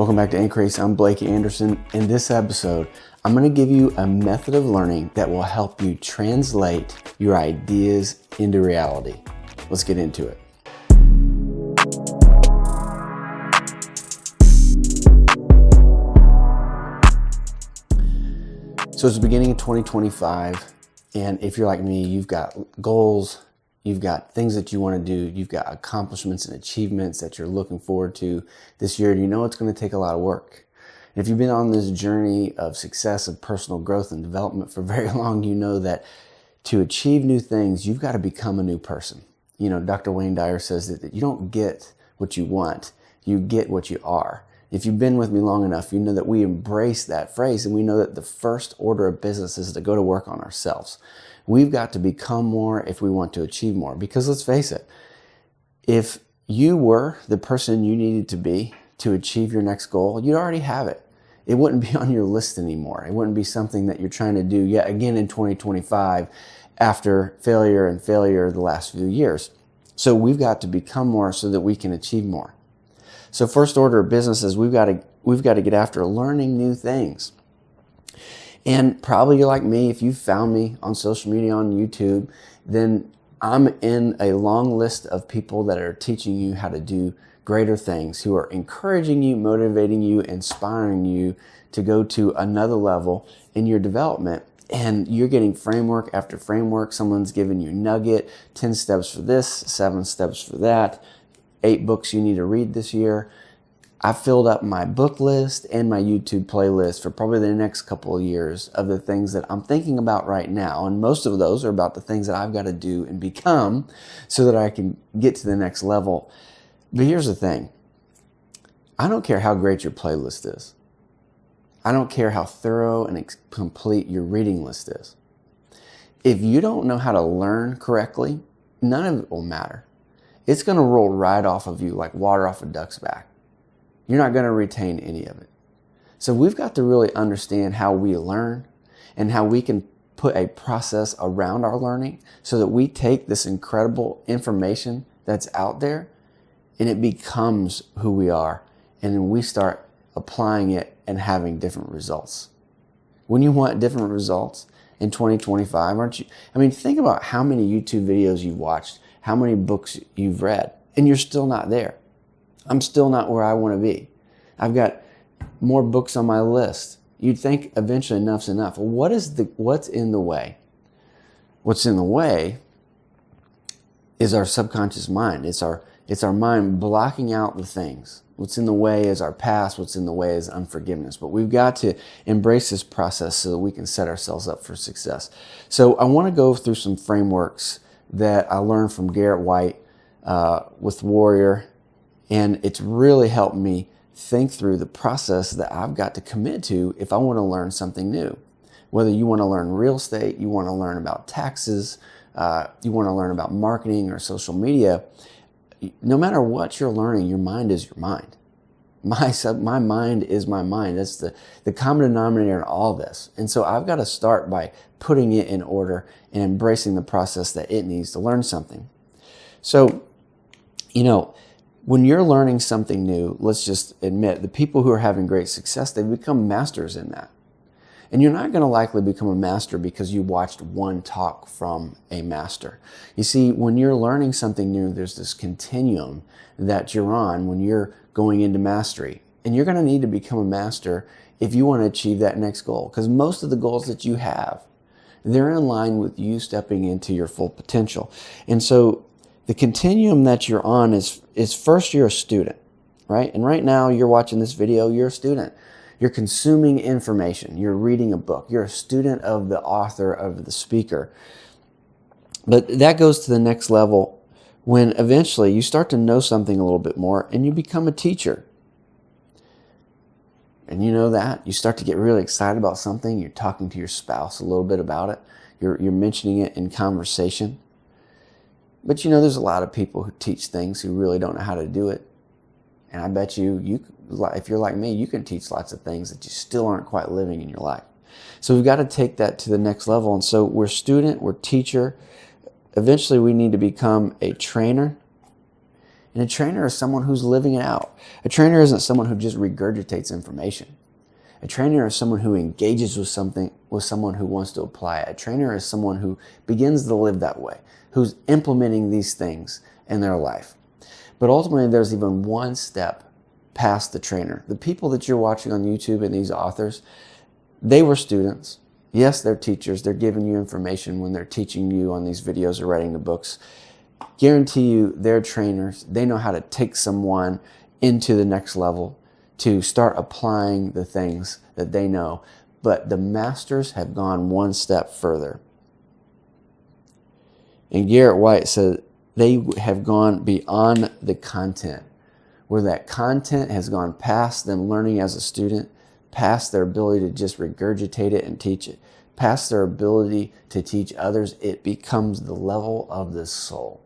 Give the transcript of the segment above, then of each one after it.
Welcome back to Increase. I'm Blake Anderson. In this episode, I'm going to give you a method of learning that will help you translate your ideas into reality. Let's get into it. So it's the beginning of 2025, and if you're like me, you've got goals, you've got things that you want to do, you've got accomplishments and achievements that you're looking forward to this year, and you know it's going to take a lot of work. And if you've been on this journey of success, of personal growth and development for very long, you know that to achieve new things, you've got to become a new person. You know, Dr. Wayne Dyer says that you don't get what you want, you get what you are. If you've been with me long enough, you know that we embrace that phrase, and we know that the first order of business is to go to work on ourselves. We've got to become more if we want to achieve more. Because let's face it, if you were the person you needed to be to achieve your next goal, you'd already have it. It wouldn't be on your list anymore. It wouldn't be something that you're trying to do yet again in 2025 after failure the last few years. So we've got to become more so that we can achieve more. So first order of business is we've got to get after learning new things. And probably you're like me, if you found me on social media, on YouTube, then I'm in a long list of people that are teaching you how to do greater things, who are encouraging you, motivating you, inspiring you to go to another level in your development. And you're getting framework after framework. Someone's giving you nugget, 10 steps for this, 7 steps for that, 8 books you need to read this year. I filled up my book list and my YouTube playlist for probably the next couple of years of the things that I'm thinking about right now. And most of those are about the things that I've got to do and become so that I can get to the next level. But here's the thing. I don't care how great your playlist is. I don't care how thorough and complete your reading list is. If you don't know how to learn correctly, none of it will matter. It's going to roll right off of you like water off a duck's back. You're not going to retain any of it. So we've got to really understand how we learn and how we can put a process around our learning so that we take this incredible information that's out there and it becomes who we are. And then we start applying it and having different results. When you want different results in 2025, aren't you? I mean, think about how many YouTube videos you've watched, how many books you've read, and you're still not there. I'm still not where I want to be. I've got more books on my list. You'd think eventually enough's enough. Well, what's in the way? What's in the way is our subconscious mind. It's our mind blocking out the things. What's in the way is our past. What's in the way is unforgiveness. But we've got to embrace this process so that we can set ourselves up for success. So I want to go through some frameworks that I learned from Garrett White with Warrior. And it's really helped me think through the process that I've got to commit to if I want to learn something new. Whether you want to learn real estate, you want to learn about taxes, you want to learn about marketing or social media, no matter what you're learning, your mind is your mind. My mind is my mind. That's the common denominator in all this. And so I've got to start by putting it in order and embracing the process that it needs to learn something. So, you know, when you're learning something new, let's just admit the people who are having great success, they've become masters in that. And you're not going to likely become a master because you watched one talk from a master. You see, when you're learning something new, there's this continuum that you're on when you're going into mastery. And you're going to need to become a master if you want to achieve that next goal. Because most of the goals that you have, they're in line with you stepping into your full potential. And so the continuum that you're on is first you're a student, right? And right now you're watching this video, you're a student. You're consuming information. You're reading a book. You're a student of the author, of the speaker. But that goes to the next level when eventually you start to know something a little bit more and you become a teacher. And you know that. You start to get really excited about something. You're talking to your spouse a little bit about it. You're mentioning it in conversation. But you know, there's a lot of people who teach things who really don't know how to do it. And I bet you, if you're like me, you can teach lots of things that you still aren't quite living in your life. So we've got to take that to the next level. And so we're student, we're teacher. Eventually we need to become a trainer. And a trainer is someone who's living it out. A trainer isn't someone who just regurgitates information. A trainer is someone who engages with someone who wants to apply it. A trainer is someone who begins to live that way, who's implementing these things in their life. But ultimately, there's even one step past the trainer. The people that you're watching on YouTube and these authors, they were students. Yes, they're teachers. They're giving you information when they're teaching you on these videos or writing the books. Guarantee you, they're trainers. They know how to take someone into the next level to start applying the things that they know. But the masters have gone one step further. And Garrett White said they have gone beyond the content, where that content has gone past them learning as a student, past their ability to just regurgitate it and teach it, past their ability to teach others. It becomes the level of the soul,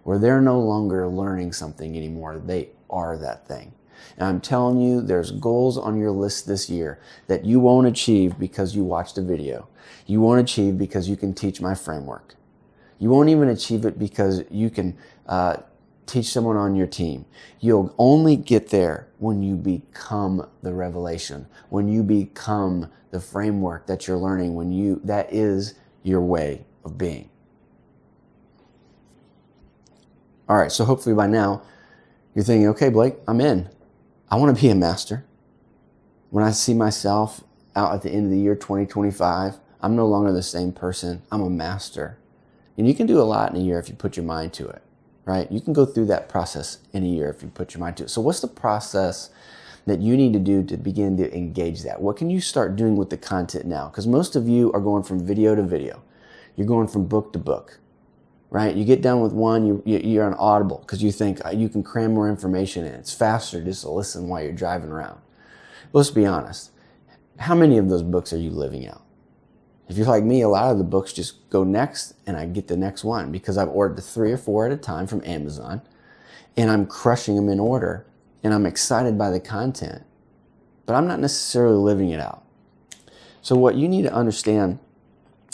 where they're no longer learning something anymore. They are that thing. And I'm telling you, there's goals on your list this year that you won't achieve because you watched a video. You won't achieve because you can teach my framework. You won't even achieve it because you can teach someone on your team. You'll only get there when you become the revelation, when you become the framework that you're learning, that is your way of being. All right, so hopefully by now you're thinking, okay, Blake, I'm in. I want to be a master. When I see myself out at the end of the year 2025, I'm no longer the same person. I'm a master. And you can do a lot in a year if you put your mind to it, right? You can go through that process in a year if you put your mind to it. So what's the process that you need to do to begin to engage that? What can you start doing with the content now? Because most of you are going from video to video. You're going from book to book, right? You get done with one, you're on Audible because you think you can cram more information in. It's faster just to listen while you're driving around. Let's be honest. How many of those books are you living out? If you're like me, a lot of the books just go next and I get the next one because I've ordered 3 or 4 at a time from Amazon and I'm crushing them in order and I'm excited by the content, but I'm not necessarily living it out. So what you need to understand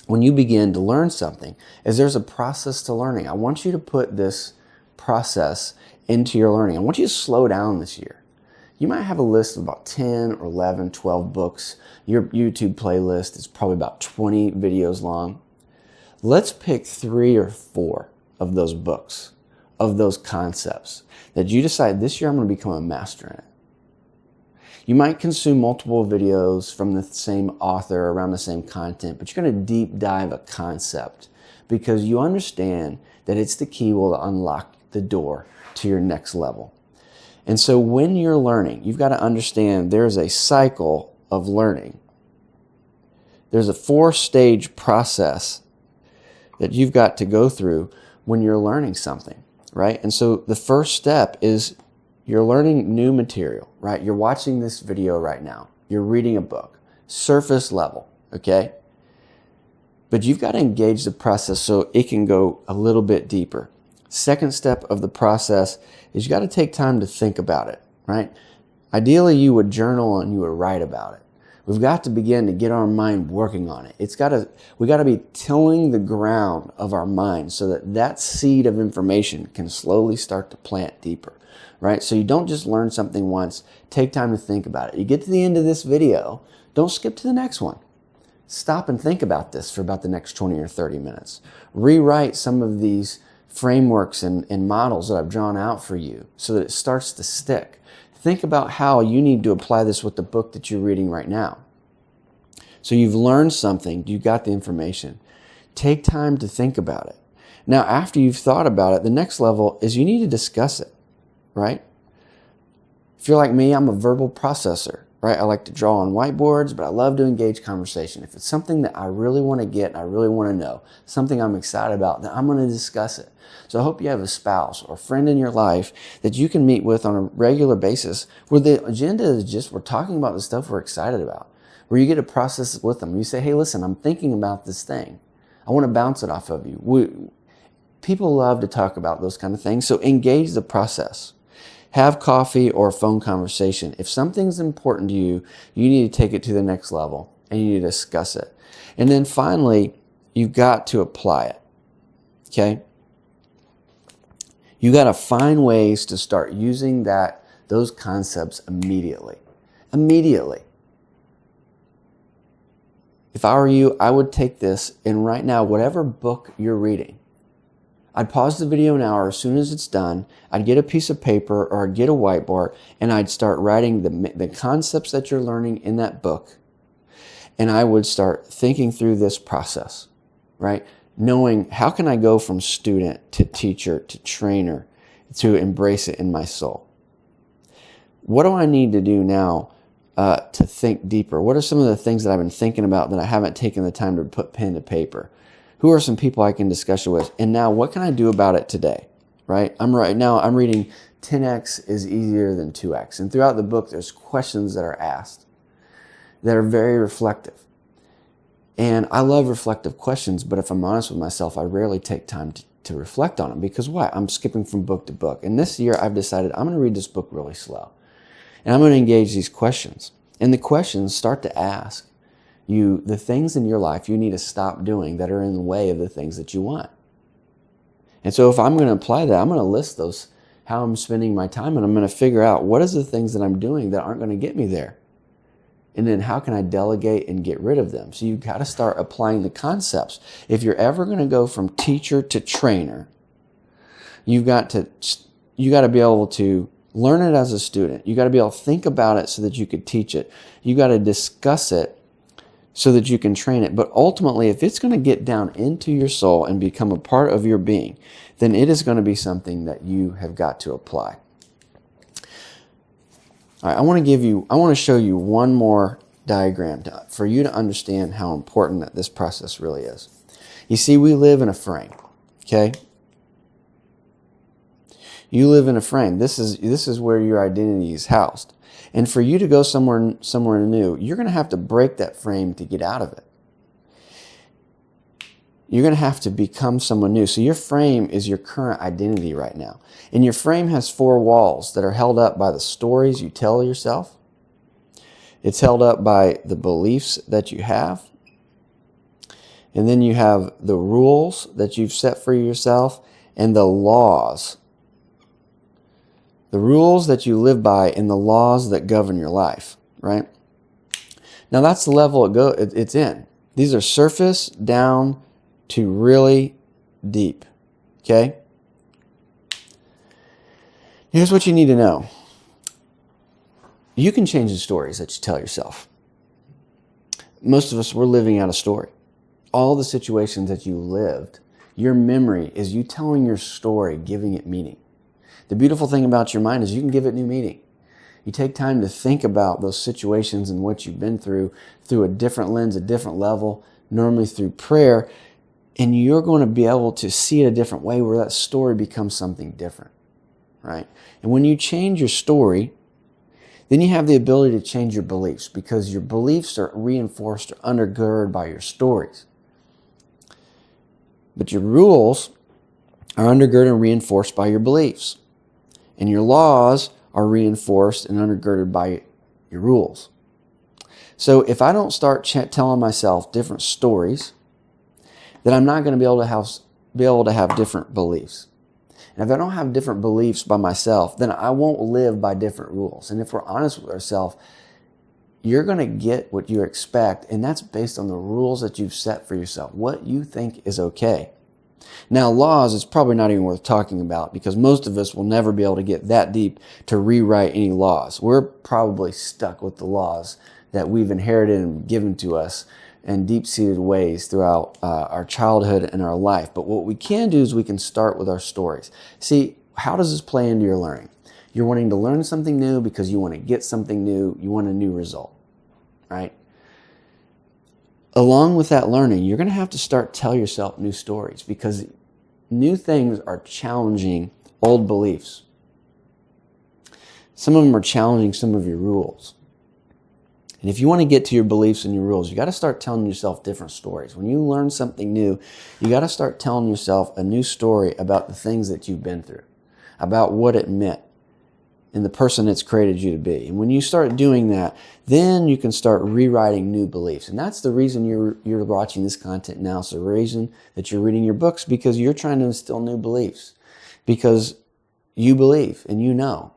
when you begin to learn something is there's a process to learning. I want you to put this process into your learning. I want you to slow down this year. You might have a list of about 10 or 11, 12 books. Your YouTube playlist is probably about 20 videos long. Let's pick 3 or 4 of those books, of those concepts that you decide this year I'm going to become a master in it. You might consume multiple videos from the same author around the same content, but you're going to deep dive a concept because you understand that it's the key will unlock the door to your next level. And so when you're learning, you've got to understand there's a cycle of learning. There's a 4-stage process that you've got to go through when you're learning something, right? And so the first step is you're learning new material, right? You're watching this video right now. You're reading a book, surface level, okay? But you've got to engage the process so it can go a little bit deeper. Second step of the process is you got to take time to think about it, right? Ideally, you would journal and you would write about it. We've got to begin to get our mind working on it. We got to be tilling the ground of our mind so that seed of information can slowly start to plant deeper, right? So you don't just learn something once, take time to think about it. You get to the end of this video, don't skip to the next one. Stop and think about this for about the next 20 or 30 minutes. Rewrite some of these frameworks and models that I've drawn out for you so that it starts to stick. Think about how you need to apply this with the book that you're reading right now. So you've learned something, you got the information. Take time to think about it. Now, after you've thought about it, the next level is you need to discuss it, right? If you're like me, I'm a verbal processor, right? I like to draw on whiteboards, but I love to engage conversation. If it's something that I really want to get and I really want to know, something I'm excited about, then I'm going to discuss it. So I hope you have a spouse or a friend in your life that you can meet with on a regular basis where the agenda is just we're talking about the stuff we're excited about, where you get to process it with them. You say, hey, listen, I'm thinking about this thing. I want to bounce it off of you. People love to talk about those kind of things, so engage the process. Have coffee or a phone conversation. If something's important to you, you need to take it to the next level and you need to discuss it. And then finally, you've got to apply it, okay? You got to find ways to start using those concepts immediately. Immediately. If I were you, I would take this and right now, whatever book you're reading, I'd pause the video now, or as soon as it's done, I'd get a piece of paper or I'd get a whiteboard and I'd start writing the concepts that you're learning in that book. And I would start thinking through this process, right? Knowing how can I go from student to teacher to trainer to embrace it in my soul? What do I need to do now to think deeper? What are some of the things that I've been thinking about that I haven't taken the time to put pen to paper? Who are some people I can discuss it with? And now what can I do about it today, right? I'm reading 10x is easier than 2x. And throughout the book, there's questions that are asked that are very reflective. And I love reflective questions, but if I'm honest with myself, I rarely take time to reflect on them. Because why? I'm skipping from book to book. And this year I've decided I'm going to read this book really slow. And I'm going to engage these questions. And the questions start to ask you the things in your life you need to stop doing that are in the way of the things that you want. And so if I'm going to apply that, I'm going to list those, how I'm spending my time, and I'm going to figure out what is the things that I'm doing that aren't going to get me there. And then how can I delegate and get rid of them? So you've got to start applying the concepts. If you're ever going to go from teacher to trainer, you've got to be able to learn it as a student. You got to be able to think about it so that you could teach it. You got to discuss it so that you can train it. But ultimately, if it's going to get down into your soul and become a part of your being, then it is going to be something that you have got to apply. All right, I want to show you one more diagram for you to understand how important that this process really is. You see, we live in a frame, okay? You live in a frame. This is where your identity is housed. And for you to go somewhere new, you're going to have to break that frame to get out of it. You're going to have to become someone new. So your frame is your current identity right now. And your frame has 4 walls that are held up by the stories you tell yourself. It's held up by the beliefs that you have. And then you have the rules that you've set for yourself and the laws. The rules that you live by and the laws that govern your life, right? Now that's the level it's in. These are surface down to really deep, okay? Here's what you need to know. You can change the stories that you tell yourself. Most of us, we're living out a story. All the situations that you lived, your memory is you telling your story, giving it meaning. The beautiful thing about your mind is you can give it new meaning. You take time to think about those situations and what you've been through a different lens, a different level, normally through prayer, and you're going to be able to see it a different way where that story becomes something different, right? And when you change your story, then you have the ability to change your beliefs because your beliefs are reinforced or undergirded by your stories. But your rules are undergirded and reinforced by your beliefs. And your laws are reinforced and undergirded by your rules. So if I don't start telling myself different stories, then I'm not going to be able to have different beliefs. And if I don't have different beliefs by myself, then I won't live by different rules. And if we're honest with ourselves, you're going to get what you expect, and that's based on the rules that you've set for yourself, what you think is okay. Now, laws is probably not even worth talking about because most of us will never be able to get that deep to rewrite any laws. We're probably stuck with the laws that we've inherited and given to us in deep-seated ways throughout our childhood and our life. But what we can do is we can start with our stories. See, how does this play into your learning? You're wanting to learn something new because you want to get something new. You want a new result, right? Along with that learning, you're going to have to start telling yourself new stories because new things are challenging old beliefs. Some of them are challenging some of your rules. And if you want to get to your beliefs and your rules, you got to start telling yourself different stories. When you learn something new, you got to start telling yourself a new story about the things that you've been through, about what it meant, and the person it's created you to be. And when you start doing that, then you can start rewriting new beliefs. And that's the reason you're watching this content now. It's the reason that you're reading your books because you're trying to instill new beliefs. Because you believe and you know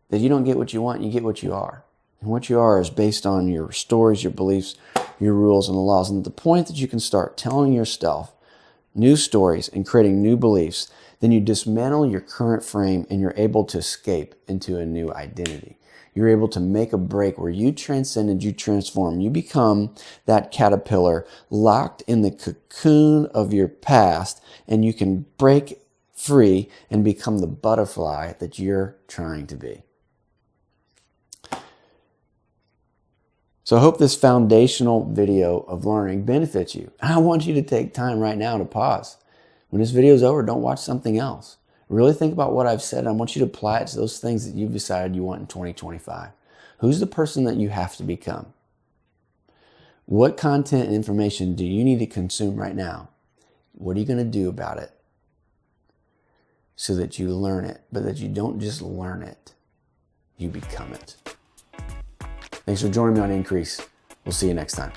that you don't get what you want, you get what you are. And what you are is based on your stories, your beliefs, your rules, and the laws. And at the point that you can start telling yourself new stories and creating new beliefs, then you dismantle your current frame and you're able to escape into a new identity. You're able to make a break where you transcend and you transform. You become that caterpillar locked in the cocoon of your past, and you can break free and become the butterfly that you're trying to be. So I hope this foundational video of learning benefits you. I want you to take time right now to pause. When this video is over, don't watch something else. Really think about what I've said. I want you to apply it to those things that you've decided you want in 2025. Who's the person that you have to become? What content and information do you need to consume right now? What are you going to do about it so that you learn it, but that you don't just learn it, you become it? Thanks for joining me on Increase. We'll see you next time.